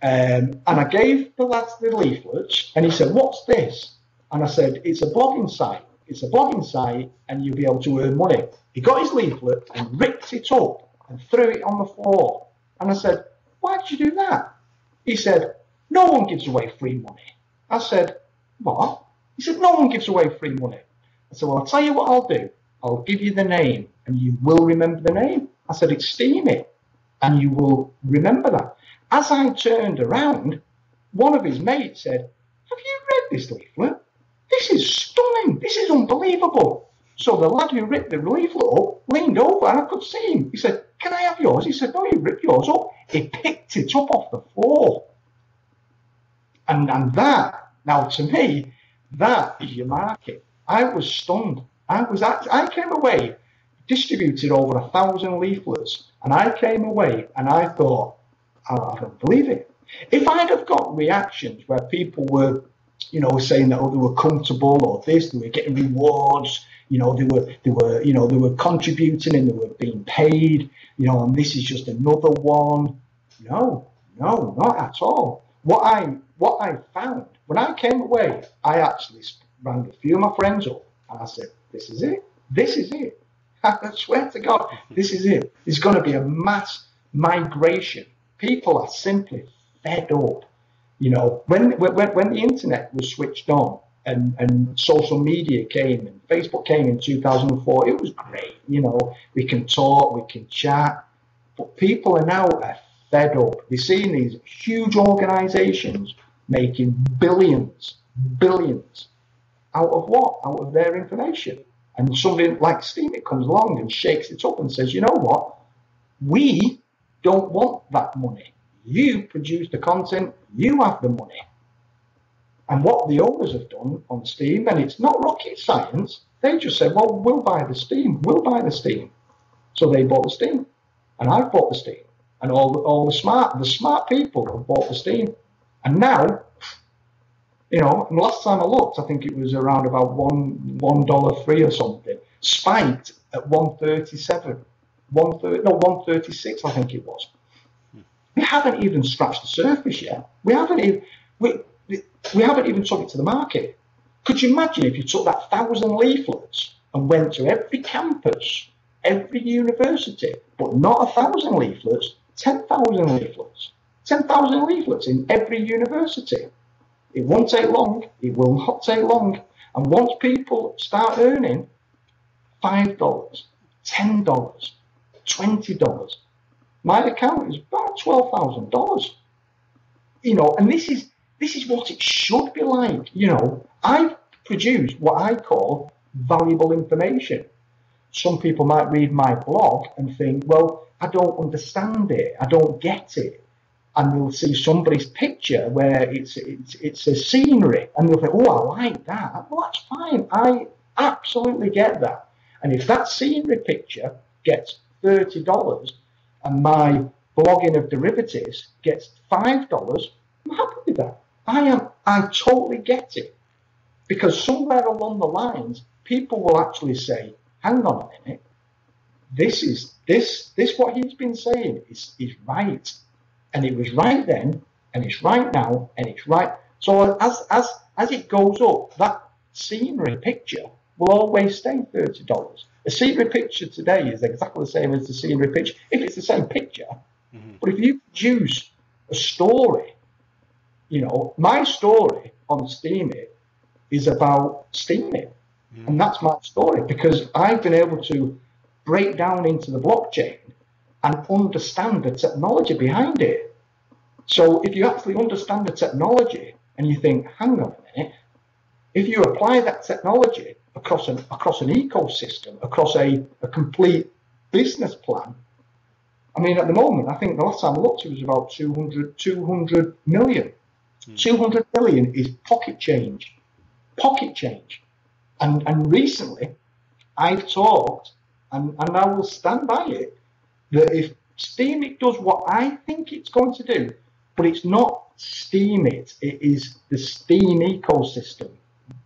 And I gave the lads the leaflets, and he said, what's this? And I said, it's a blogging site. It's a blogging site, and you'll be able to earn money. He got his leaflet and ripped it up and threw it on the floor. And I said, why did you do that? He said, no one gives away free money. I said, what? He said, no one gives away free money. I said, well, I'll tell you what I'll do. I'll give you the name, and you will remember the name. I said, it's Steemit, and you will remember that. As I turned around, one of his mates said, have you read this leaflet? This is stunning. This is unbelievable. So the lad who ripped the leaflet up leaned over, and I could see him. He said, can I have yours? He said, no, you ripped yours up. He picked it up off the floor. And that, now to me, That is your market. I was stunned. I came away, distributed over 1,000 leaflets, and I came away and I thought, I don't believe it. If I'd have got reactions where people were, saying that they were comfortable or this, they were getting rewards, they were contributing and they were being paid, and this is just another one. No, not at all. What I found when I came away, I actually rang a few of my friends up and I said, "This is it. This is it. I swear to God, this is it. There's going to be a mass migration. People are simply fed up. When the internet was switched on and social media came and Facebook came in 2004, it was great. We can talk, we can chat, but people are now fed up. They're seeing these huge organizations making billions out of what? Out of their information. And something like Steemit comes along and shakes it up and says, you know what? We don't want that money. You produce the content, you have the money. And what the owners have done on Steam, and it's not rocket science, they just said, well, we'll buy the Steam. So they bought the Steam. And I've bought the Steam. And all the smart people have bought the Steam. And now, and last time I looked, I think it was around about $1.03 or something, spiked at 137, 136, I think it was. We haven't even scratched the surface yet. We haven't even took it to the market. Could you imagine if you took that 1,000 leaflets and went to every campus, every university, but not 1,000 leaflets, 10,000 leaflets, 10,000 leaflets in every university? It won't take long. It will not take long. And once people start earning $5, $10, $20, my account is about $12,000. And this is what it should be like. I've produced what I call valuable information. Some people might read my blog and think, well, I don't understand it. I don't get it. And they'll see somebody's picture where it's a scenery, and they'll think, oh, I like that. Well, that's fine. I absolutely get that. And if that scenery picture gets $30 and my blogging of derivatives gets $5, I'm happy with that. I totally get it. Because somewhere along the lines, people will actually say, hang on a minute, this what he's been saying is right. And it was right then, and it's right now, and it's right. So as it goes up, that scenery picture will always stay $30. A scenery picture today is exactly the same as the scenery picture, if it's the same picture. Mm-hmm. But if you produce a story, my story on Steemit is about Steemit. Mm-hmm. And that's my story, because I've been able to break down into the blockchain and understand the technology behind it. So if you actually understand the technology and you think, hang on a minute, if you apply that technology across an ecosystem, across a complete business plan, I mean, at the moment, I think the last time I looked, it was about 200 million. 200 million is pocket change. And recently, I've talked, and I will stand by it, that if Steemit does what I think it's going to do, but it's not Steemit, it is the Steem ecosystem.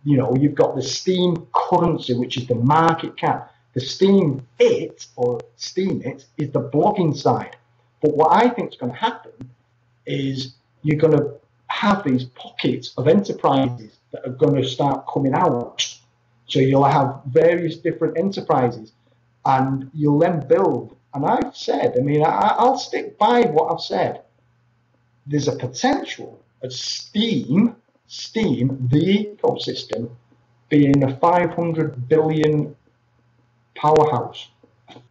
You've got the Steem currency, which is the market cap. The Steemit or Steemit is the blogging side. But what I think is going to happen is you're going to have these pockets of enterprises that are going to start coming out. So you'll have various different enterprises, and you'll then build. And I've said, I'll stick by what I've said. There's a potential of Steem, the ecosystem, being a 500 billion powerhouse.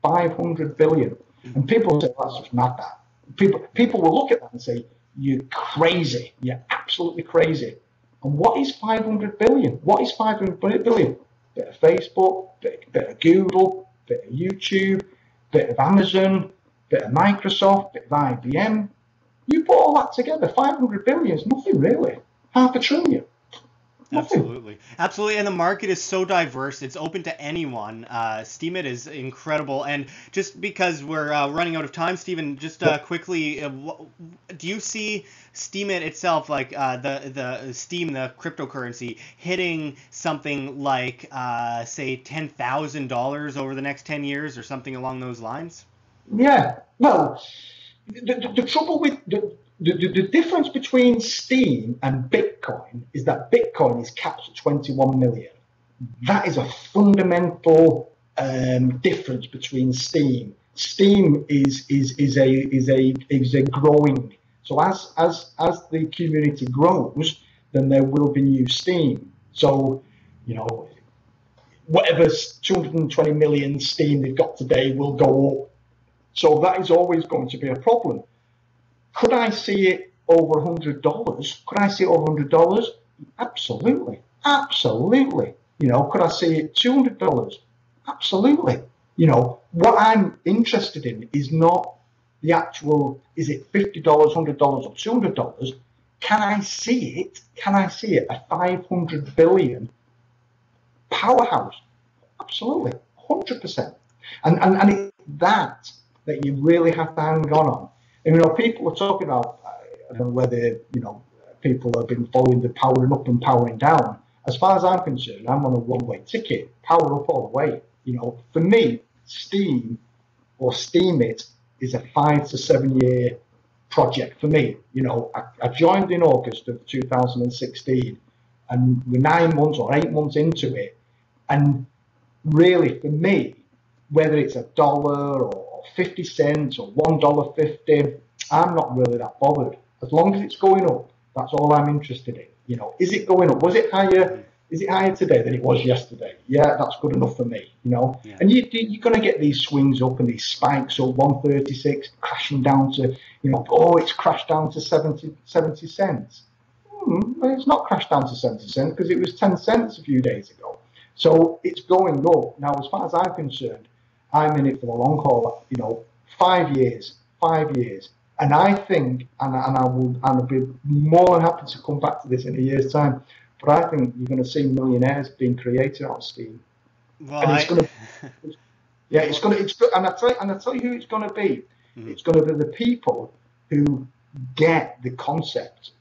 500 billion. And people say, that's just mad, that. People will look at that and say, you're crazy. You're absolutely crazy. And what is 500 billion? What is 500 billion? Bit of Facebook, bit of Google, bit of YouTube, bit of Amazon, bit of Microsoft, bit of IBM. You put all that together, 500 billion is nothing really. Half a trillion. Nothing. Absolutely, and the market is so diverse; it's open to anyone. Steemit is incredible, and just because we're running out of time, Stephen, just quickly, do you see Steemit itself, like the Steem, the cryptocurrency, hitting something like say $10,000 over the next 10 years, or something along those lines? Yeah. Well, the trouble with the difference between Steam and Bitcoin is that Bitcoin is capped at 21 million. That is a fundamental difference between Steam. Steam is a growing. So as the community grows, then there will be new Steam. So, you know, whatever 220 million Steam they've got today will go up. So that is always going to be a problem. Could I see it over $100? Could I see it over $100? Absolutely, absolutely. Could I see it $200? Absolutely. What I'm interested in is not the actual, is it $50, $100, or $200? Can I see it? Can I see it a 500 billion powerhouse? Absolutely, 100%. And it's that you really have to hang on. And, people are talking about, I don't know whether, people have been following the powering up and powering down. As far as I'm concerned, I'm on a one-way ticket, power up all the way. For me, Steam or Steemit is a 5 to 7 year project for me. I joined in August of 2016 and we're 9 months or 8 months into it. And really, for me, whether it's $1 or 50 cents or $1.50, I'm not really that bothered. As long as it's going up, that's all I'm interested in. Is it going up? Was it higher? Is it higher today than it was yesterday? Yeah, that's good enough for me. Yeah. And you're going to get these swings up and these spikes up, 136 crashing down to, it's crashed down to 70 cents. Well, it's not crashed down to 70 cents because it was 10 cents a few days ago. So it's going up. Now, as far as I'm concerned, I'm in it for the long haul. 5 years. And I think, and I'll be more than happy to come back to this in a year's time, but I think you're going to see millionaires being created on Steam. Well, and it's going to, yeah, it's going to, and I tell you who it's going to be. Mm-hmm. It's going to be the people who get the concept,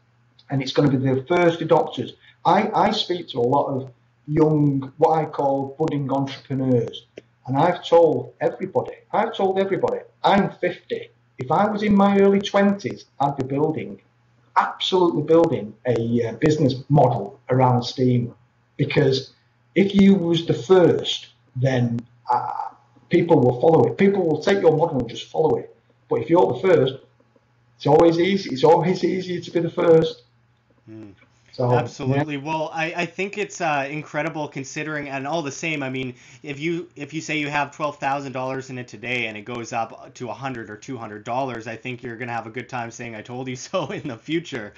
and it's going to be the first adopters. I speak to a lot of young, what I call budding entrepreneurs, and I've told everybody, I'm 50. If I was in my early 20s, I'd be absolutely building a business model around Steam, because if you was the first, then people will follow it. People will take your model and just follow it. But if you're the first, it's always easy. It's always easier to be the first. So, absolutely. Yeah. Well, I think it's incredible considering, and all the same, I mean, if you say you have $12,000 in it today and it goes up to $100 or $200, I think you're going to have a good time saying "I told you so" in the future.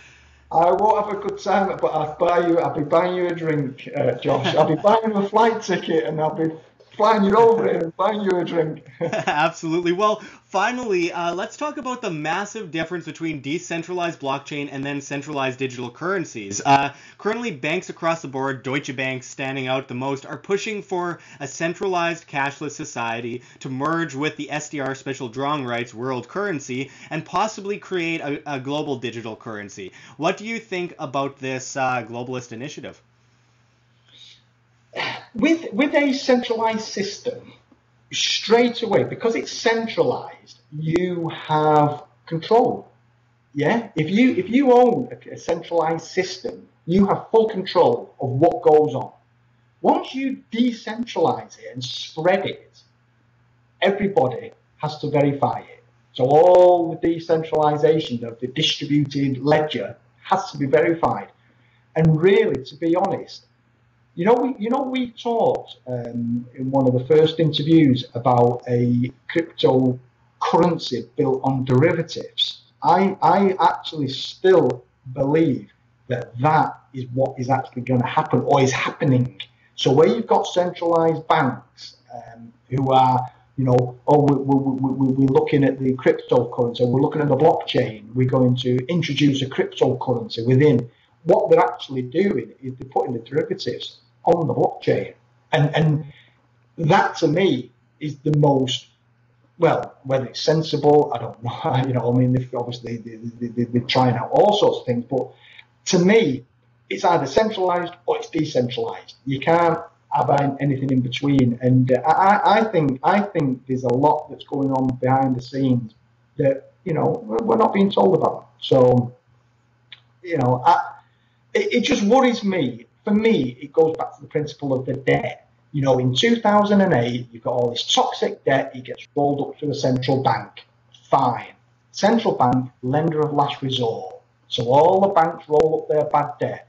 I won't have a good time, but I'll be buying you a drink, Josh. I'll be buying you a flight ticket, and I'll be flying you over here and buying you a drink. Absolutely. Well, finally, let's talk about the massive difference between decentralized blockchain and then centralized digital currencies. Currently, banks across the board, Deutsche Bank standing out the most, are pushing for a centralized cashless society to merge with the SDR special drawing rights world currency and possibly create a global digital currency. What do you think about this globalist initiative? With a centralized system, straight away, because it's centralized, you have control. Yeah, if you own a centralized system, you have full control of what goes on. Once you decentralize it and spread it, everybody has to verify it. So all the decentralization of the distributed ledger has to be verified. And really, to be honest, we talked in one of the first interviews about a cryptocurrency built on derivatives. I actually still believe that is what is actually going to happen or is happening. So where you've got centralized banks who are, we're looking at the cryptocurrency, we're looking at the blockchain, we're going to introduce a cryptocurrency within. what they're actually doing is they're putting the derivatives on the blockchain. And that to me is the most, well, whether it's sensible, I don't know. You know, I mean, obviously they're trying out all sorts of things, but to me, it's either centralized or it's decentralized. You can't have anything in between. And I think there's a lot that's going on behind the scenes that, you know, we're not being told about. So, you know, it just worries me. For me, it goes back to the principle of the debt. You know, in 2008, you've got all this toxic debt. It gets rolled up to a central bank. Fine. Central bank, lender of last resort. So all the banks roll up their bad debt.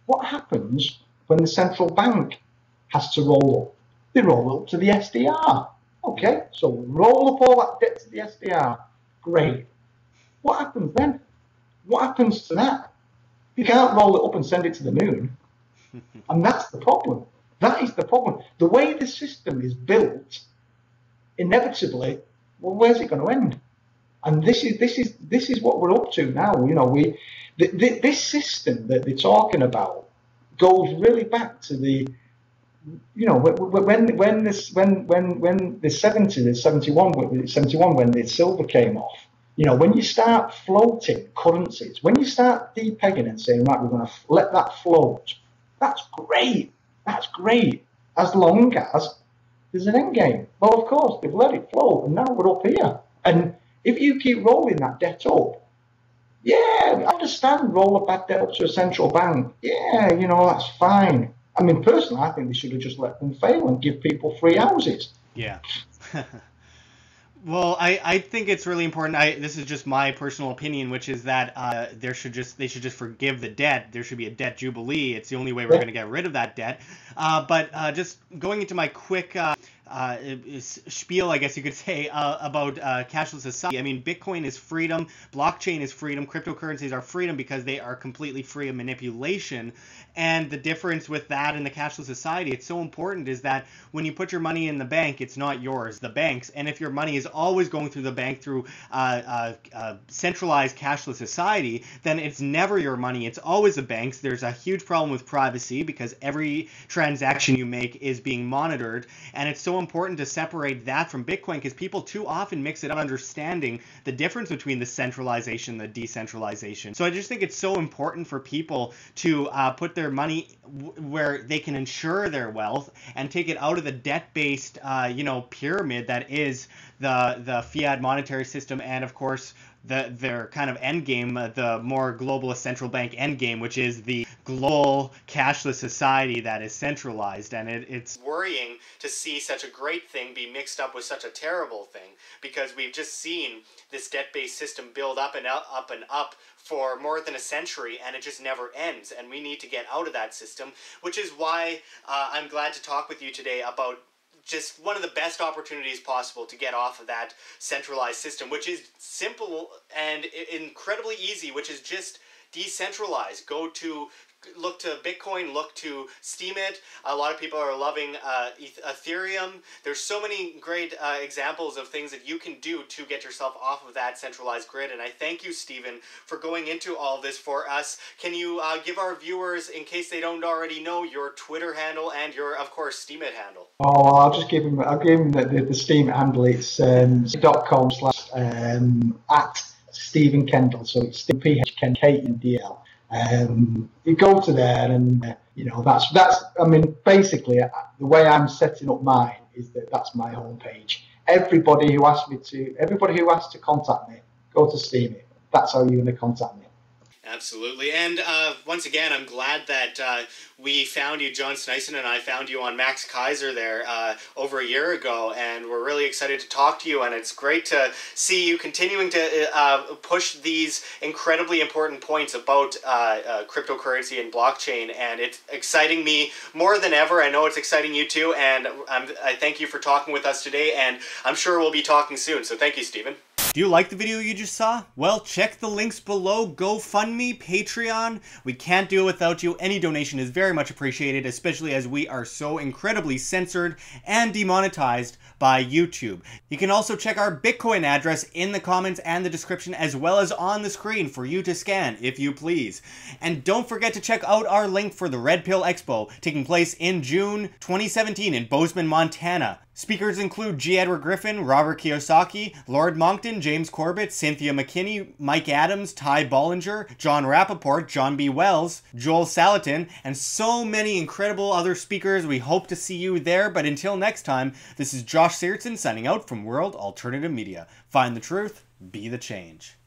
What happens when the central bank has to roll up? They roll up to the SDR. Okay, so roll up all that debt to the SDR. Great. What happens then? What happens to that? You can't roll it up and send it to the moon. And that's the problem. That is the problem. The way the system is built, inevitably, well, where's it going to end? And this is what we're up to now. You know, this system that they're talking about goes really back to the, you know, when the 70s, 71 when the silver came off. You know, when you start floating currencies, when you start depegging and saying, right, we're going to let that float, that's great. That's great. As long as there's an end game. Well, of course, they've let it float, and now we're up here. And if you keep rolling that debt up, yeah, I understand roll a bad debt up to a central bank. Yeah, you know, that's fine. I mean, personally, I think they should have just let them fail and give people free houses. Yeah. Well, I think it's really important. This is just my personal opinion, which is that they should just forgive the debt. There should be a debt jubilee. It's the only way we're going to get rid of that debt. But just going into my quick spiel, I guess you could say, about cashless society. I mean, Bitcoin is freedom, blockchain is freedom, cryptocurrencies are freedom because they are completely free of manipulation. And the difference with that and the cashless society, it's so important, is that when you put your money in the bank, it's not yours, the bank's. And if your money is always going through the bank through centralized cashless society, then it's never your money, it's always the bank's. There's a huge problem with privacy because every transaction you make is being monitored, and it's so important to separate that from Bitcoin because people too often mix it up, understanding the difference between the centralization and the decentralization. So I just think it's so important for people to put their money where they can ensure their wealth and take it out of the debt-based pyramid that is the fiat monetary system, and of course their kind of end game, the more globalist central bank end game, which is the global cashless society that is centralized. And it's worrying to see such a great thing be mixed up with such a terrible thing, because we've just seen this debt-based system build up and up and up for more than a century, and it just never ends, and we need to get out of that system, which is why I'm glad to talk with you today about just one of the best opportunities possible to get off of that centralized system, which is simple and incredibly easy, which is just decentralized. Look to Bitcoin, look to Steemit. A lot of people are loving Ethereum. There's so many great examples of things that you can do to get yourself off of that centralized grid. And I thank you, Stephen, for going into all this for us. Can you give our viewers, in case they don't already know, your Twitter handle and your, of course, Steemit handle? Oh, I'll give him the Steemit handle. It's .com/ at Stephen Kendal. So it's PHKNDL. You go to there, and that's. I mean, basically, the way I'm setting up mine is that's my homepage. Everybody who asks to contact me, go to Steemit. That's how you're going to contact me. Absolutely. And once again, I'm glad that we found you, John Snyson and I found you on Max Kaiser there over a year ago, and we're really excited to talk to you, and it's great to see you continuing to push these incredibly important points about cryptocurrency and blockchain, and it's exciting me more than ever. I know it's exciting you too, and I thank you for talking with us today, and I'm sure we'll be talking soon, so thank you, Stephen. Do you like the video you just saw? Well, check the links below. GoFundMe, Patreon. We can't do it without you. Any donation is very much appreciated, especially as we are so incredibly censored and demonetized by YouTube. You can also check our Bitcoin address in the comments and the description, as well as on the screen for you to scan, if you please. And don't forget to check out our link for the Red Pill Expo, taking place in June 2017 in Bozeman, Montana. Speakers include G. Edward Griffin, Robert Kiyosaki, Lord Moncton, James Corbett, Cynthia McKinney, Mike Adams, Ty Bollinger, John Rappaport, John B. Wells, Joel Salatin, and so many incredible other speakers. We hope to see you there, but until next time, this is Josh Sigurdson signing out from World Alternative Media. Find the truth, be the change.